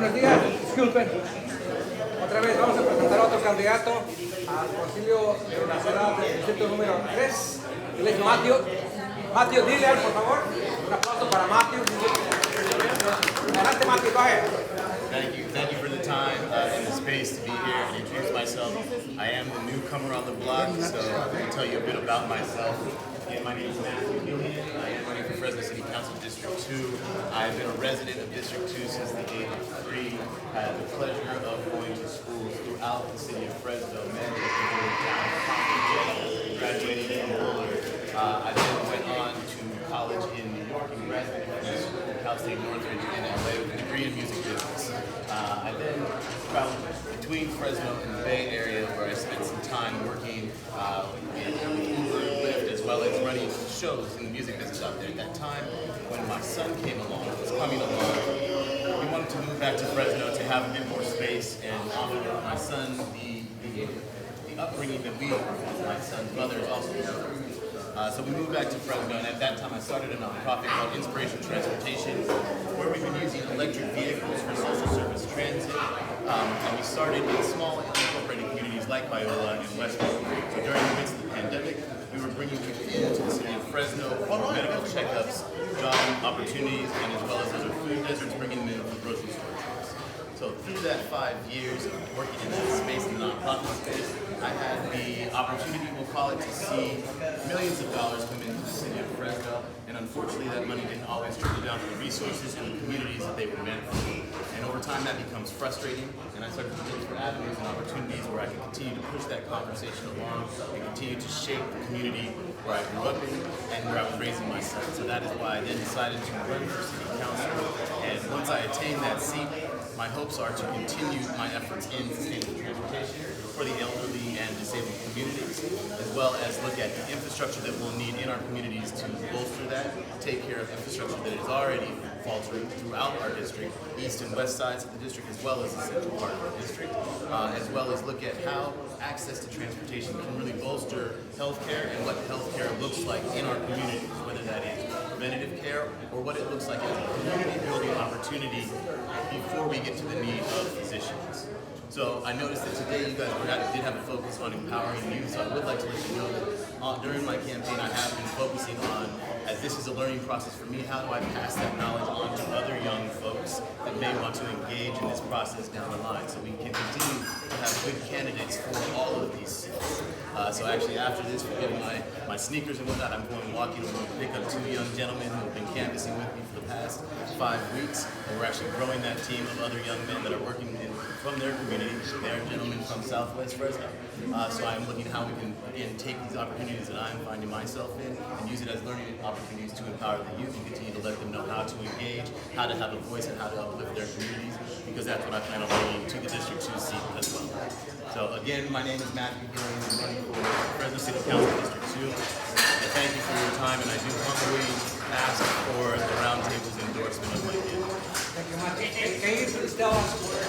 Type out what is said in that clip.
buenos días. Disculpen. Otra vez vamos a presentar a otro candidato al concilio de la ciudad del distrito número 3. Él es Matthew Gillian, por favor. Un aplauso para Matthew. Adelante, Matthew, go ahead. Thank you for the time and the space to be here and introduce myself. I am the newcomer on the block, so I'm going to tell you a bit about myself. Again, my name is Matthew Gillian. I am running for Fresno City Council District 2. I've been a resident of District 2 since the age of 3. I had the pleasure of going to schools throughout the city of Fresno, many graduating in Boulder. I then went on to college in New York and graduated from school at Cal State Northridge in LA with a degree in music business. I then traveled between Fresno and the Bay Area, where I spent some time working in Uber, Lyft, as well as running shows in the music business out there. At that time, when my son was coming along, we wanted to move back to Fresno to have a bit more space and offer my son the upbringing that my son's mother is also so we moved back to Fresno, and at that time I started a nonprofit called Inspiration Transportation, where we've been using electric vehicles for social service transit. And we started in small unincorporated communities like Valle and Westbrook. So during the midst of the pandemic, we were bringing people into the city of Fresno for medical checkups, job opportunities, and as well as other food deserts, bringing them in for grocery store trips. So through that 5 years of working in that space, in the nonprofit space, I had the opportunity, we'll call it, to see millions of dollars come into the city of Fresno, and unfortunately that money didn't always trickle down to the resources and the communities that they were meant for. And over time that becomes frustrating, and I started to look for avenues and opportunities where I can continue to push that conversation along and continue to shape the community where I grew up in and where I was raising my son. So that is why I then decided to run for city council, and once I attained that seat, my hopes are to continue my efforts in sustainable transportation for the elderly and disabled communities, as well as look at the infrastructure that we'll need in our communities to bolster that, take care of infrastructure that is already faltering throughout our district, east and west sides of the district, as well as the central part of our district, as well as look at how access to transportation can really bolster healthcare and what healthcare looks like in our communities, whether that is preventative care or what it looks like as a community building opportunity before we get to the need of physicians. So I noticed that today you guys did have a focus on empowering youth, so I would like to let you know that during my campaign I have been focusing on, as this is a learning process for me, how do I pass that knowledge on to other young folks that may want to engage in this process down the line, so we can continue to have good candidates for all of these seats. So actually after this, forgive my sneakers and whatnot, I'm going walking, I'm going to pick up 2 young gentlemen who have been canvassing with me for the past 5 weeks, and we're actually growing that team of other young men that are working from their community. They're gentlemen from Southwest Fresno. So I'm looking at how we can, again, take these opportunities that I'm finding myself in and use it as learning opportunities to empower the youth and continue to let them know how to engage, how to have a voice, and how to uplift their communities, because that's what I plan on bringing to the District 2 seat as well. So again, my name is Matthew Gillian. I'm running for Fresno City Council District 2. And thank you for your time, and I do humbly ask for the roundtable's endorsement of my candidate. Thank you much. Can you please tell us where